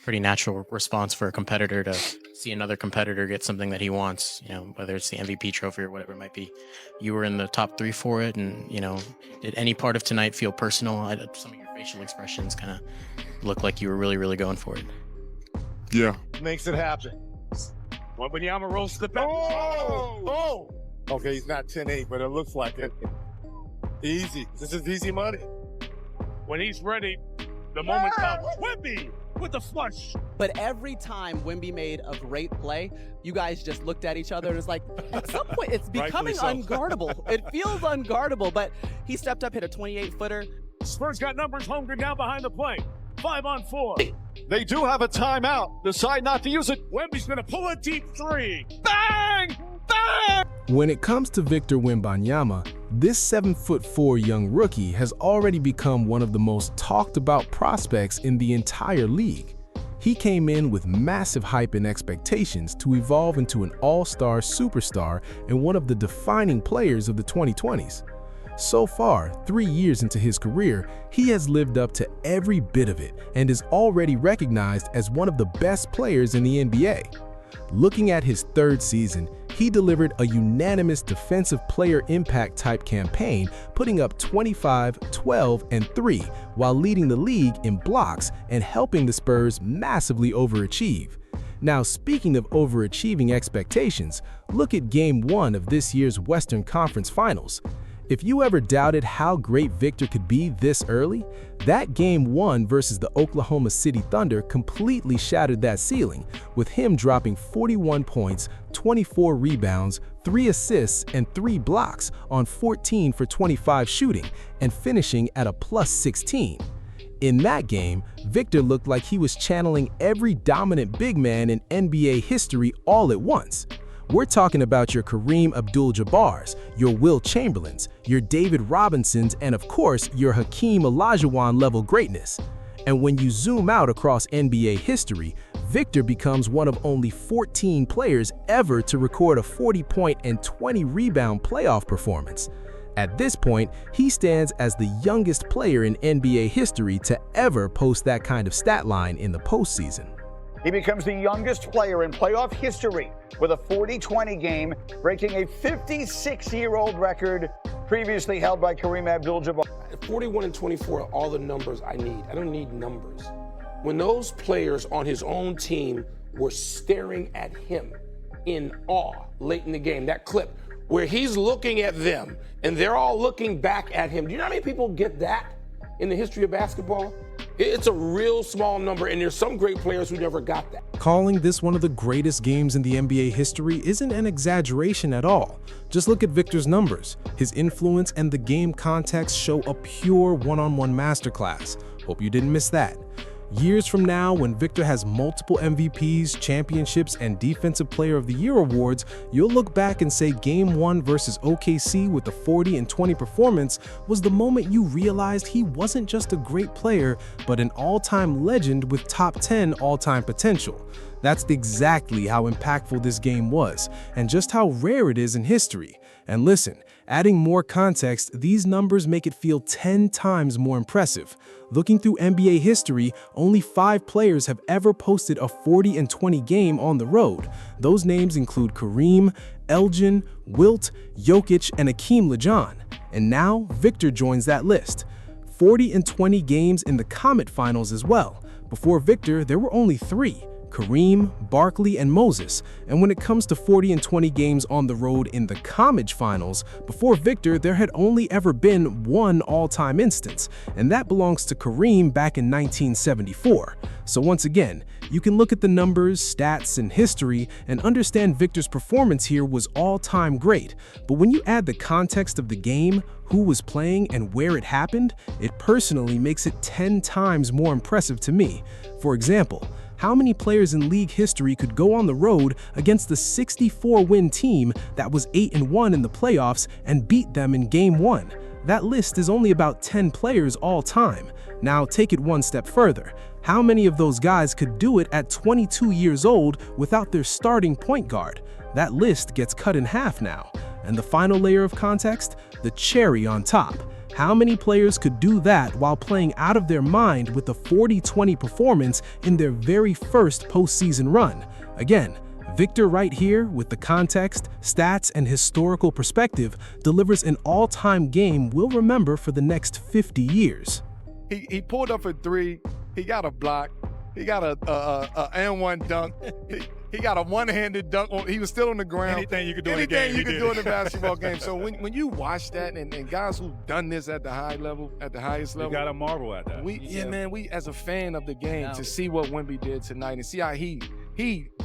pretty natural response for a competitor to see another competitor get something that he wants, whether it's the MVP trophy or whatever it might be. You were in the top 3 for it, and, did any part of tonight feel personal? Some of your facial expressions kind of look like you were really, really going for it. Yeah. Makes it happen. Wembanyama rolls to the back. Oh! Okay, he's not 10-8, but it looks like it. Easy. This is easy money. When he's ready, the moment comes. Wemby with the flush. But every time Wemby made a great play, you guys just looked at each other and it's like, at some point, it's becoming unguardable. It feels unguardable, but he stepped up, hit a 28-footer. Spurs got numbers, Holmgren down behind the plate. 5 on 4. They do have a timeout. Decide not to use it. Wemby's going to pull a deep 3. Bang! Bang! When it comes to Victor Wembanyama, this 7'4" young rookie has already become one of the most talked about prospects in the entire league. He came in with massive hype and expectations to evolve into an all-star superstar and one of the defining players of the 2020s. So far, 3 years into his career, he has lived up to every bit of it and is already recognized as one of the best players in the NBA. Looking at his third season, he delivered a unanimous defensive player impact type campaign, putting up 25, 12, and 3 while leading the league in blocks and helping the Spurs massively overachieve. Now, speaking of overachieving expectations, look at Game 1 of this year's Western Conference Finals. If you ever doubted how great Victor could be this early, that Game 1 versus the Oklahoma City Thunder completely shattered that ceiling, with him dropping 41 points, 24 rebounds, 3 assists, and 3 blocks on 14 for 25 shooting, and finishing at a plus 16. In that game, Victor looked like he was channeling every dominant big man in NBA history all at once. We're talking about your Kareem Abdul-Jabbars, your Will Chamberlains, your David Robinsons, and of course, your Hakeem Olajuwon level greatness. And when you zoom out across NBA history, Victor becomes one of only 14 players ever to record a 40-point and 20-rebound playoff performance. At this point, he stands as the youngest player in NBA history to ever post that kind of stat line in the postseason. He becomes the youngest player in playoff history with a 40-20 game, breaking a 56-year-old record previously held by Kareem Abdul-Jabbar. 41 and 24 are all the numbers I need. I don't need numbers. When those players on his own team were staring at him in awe late in the game, that clip where he's looking at them and they're all looking back at him. Do you know how many people get that in the history of basketball? It's a real small number, and there's some great players who never got that. Calling this one of the greatest games in the NBA history isn't an exaggeration at all. Just look at Victor's numbers. His influence and the game context show a pure one-on-one masterclass. Hope you didn't miss that. Years from now, when Victor has multiple MVPs, championships, and Defensive Player of the Year awards, you'll look back and say Game 1 versus OKC with the 40 and 20 performance was the moment you realized he wasn't just a great player, but an all-time legend with top 10 all-time potential. That's exactly how impactful this game was, and just how rare it is in history. And listen, adding more context, these numbers make it feel 10 times more impressive. Looking through NBA history, only 5 players have ever posted a 40 and 20 game on the road. Those names include Kareem, Elgin, Wilt, Jokic, and Hakeem Olajuwon. And now, Victor joins that list. 40 and 20 games in the Comet Finals as well. Before Victor, there were only 3. Kareem, Barkley, and Moses. And when it comes to 40 and 20 games on the road in the Comage Finals, before Victor, there had only ever been one all-time instance, and that belongs to Kareem back in 1974. So once again, you can look at the numbers, stats, and history and understand Victor's performance here was all-time great. But when you add the context of the game, who was playing, and where it happened, it personally makes it 10 times more impressive to me. For example, how many players in league history could go on the road against the 64-win team that was 8-1 in the playoffs and beat them in Game 1? That list is only about 10 players all time. Now take it one step further. How many of those guys could do it at 22 years old without their starting point guard? That list gets cut in half now. And the final layer of context? The cherry on top. How many players could do that while playing out of their mind with a 40-20 performance in their very first postseason run? Again, Victor right here, with the context, stats, and historical perspective, delivers an all-time game we'll remember for the next 50 years. He pulled up a three. He got a block. He got a and one dunk. He got a one-handed dunk. He was still on the ground. Anything you could do in the Anything game, you could do in the basketball game. So when you watch that, and guys who've done this at the high level, at the highest level, You got to marvel at that. we as a fan of the game, to see what Wemby did tonight and see how he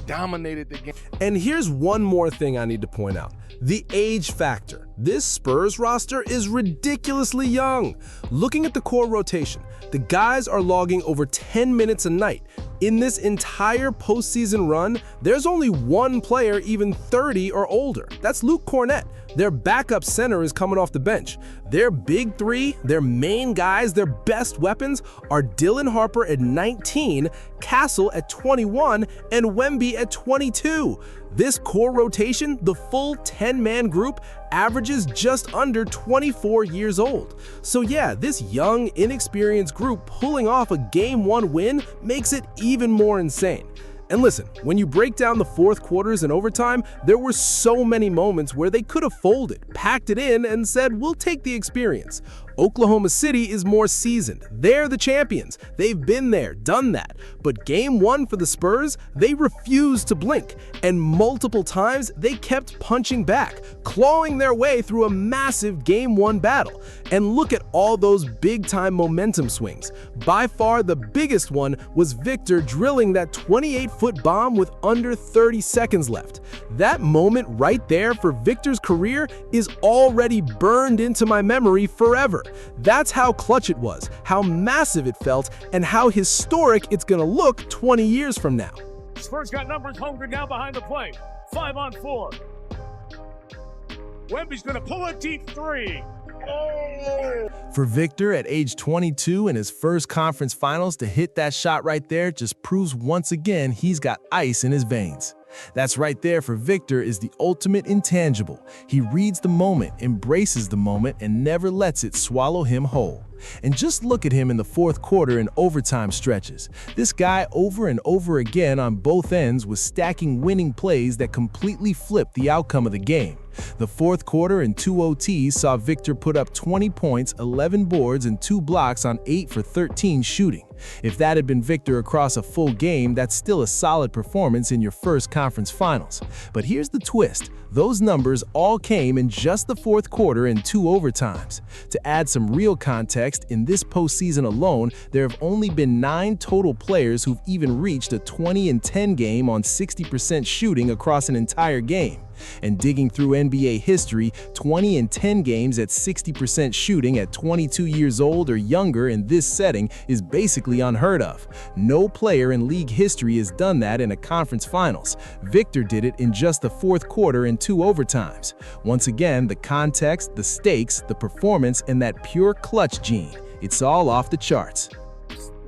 dominated the game. And here's one more thing I need to point out. The age factor. This Spurs roster is ridiculously young. Looking at the core rotation, the guys are logging over 10 minutes a night. In this entire postseason run, there's only one player even 30 or older. That's Luke Cornett. Their backup center is coming off the bench. Their big three, their main guys, their best weapons are Dylan Harper at 19, Castle at 21, and Wemby at 22. This core rotation, the full 10-man group, averages just under 24 years old. So yeah, this young, inexperienced group pulling off a Game 1 win makes it even more insane. And listen, when you break down the fourth quarters and overtime, there were so many moments where they could have folded, packed it in, and said, we'll take the experience. Oklahoma City is more seasoned. They're the champions. They've been there, done that. But Game 1 for the Spurs, they refused to blink. And multiple times, they kept punching back, clawing their way through a massive Game 1 battle. And look at all those big-time momentum swings. By far, the biggest one was Victor drilling that 28-foot bomb with under 30 seconds left. That moment right there for Victor's career is already burned into my memory forever. That's how clutch it was, how massive it felt, and how historic it's gonna look 20 years from now. Spurs got numbers hungry now behind the play. 5 on 4. Wemby's going to pull a deep three. Oh! For Victor, at age 22 in his first conference finals, to hit that shot right there just proves once again he's got ice in his veins. That's right there for Victor is the ultimate intangible. He reads the moment, embraces the moment, and never lets it swallow him whole. And just look at him in the fourth quarter and overtime stretches. This guy over and over again on both ends was stacking winning plays that completely flipped the outcome of the game. The fourth quarter and 2 OTs saw Victor put up 20 points, 11 boards, and 2 blocks on 8 for 13 shooting. If that had been Victor across a full game, that's still a solid performance in your first conference finals. But here's the twist. Those numbers all came in just the fourth quarter and 2 overtimes. To add some real context, in this postseason alone, there have only been 9 total players who've even reached a 20-10 game on 60% shooting across an entire game. And digging through NBA history, 20-10 games at 60% shooting at 22 years old or younger in this setting is basically unheard of. No player in league history has done that in a conference finals. Victor did it in just the fourth quarter and 2 overtimes. Once again, the context, the stakes, the performance, and that pure clutch gene. It's all off the charts.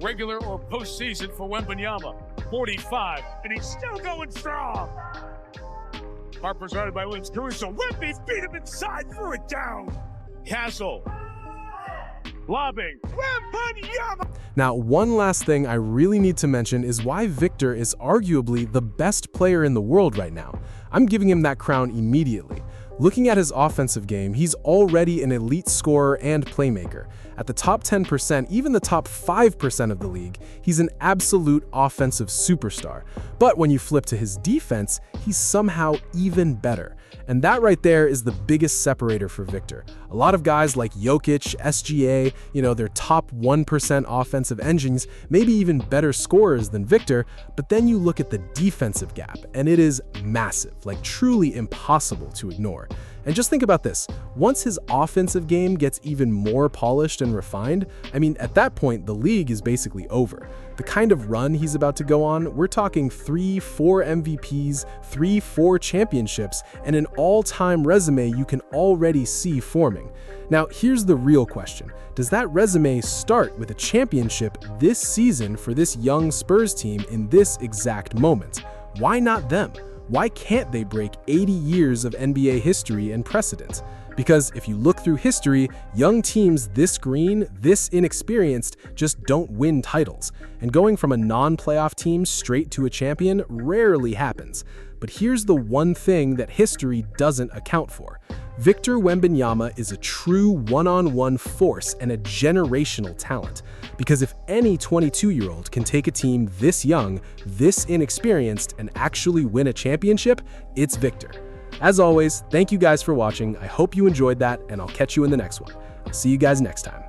Regular or postseason for Wembanyama. 45, and he's still going strong. Harper's guarded by Williams. Caruso. Wemby beat him inside, threw it down. Castle. Lobbing. Wembanyama. Now, one last thing I really need to mention is why Victor is arguably the best player in the world right now. I'm giving him that crown immediately. Looking at his offensive game, he's already an elite scorer and playmaker. At the top 10%, even the top 5% of the league, he's an absolute offensive superstar. But when you flip to his defense, he's somehow even better. And that right there is the biggest separator for Victor. A lot of guys like Jokic, SGA, they're top 1% offensive engines, maybe even better scorers than Victor, but then you look at the defensive gap, and it is massive, like truly impossible to ignore. And just think about this, once his offensive game gets even more polished and refined, at that point, the league is basically over. The kind of run he's about to go on, we're talking 3-4 MVPs, 3-4 championships, and an all-time resume you can already see forming. Now, here's the real question. Does that resume start with a championship this season for this young Spurs team in this exact moment? Why not them? Why can't they break 80 years of NBA history and precedent? Because if you look through history, young teams this green, this inexperienced, just don't win titles. And going from a non-playoff team straight to a champion rarely happens. But here's the one thing that history doesn't account for. Victor Wembanyama is a true one-on-one force and a generational talent. Because if any 22-year-old can take a team this young, this inexperienced, and actually win a championship, it's Victor. As always, thank you guys for watching. I hope you enjoyed that, and I'll catch you in the next one. I'll see you guys next time.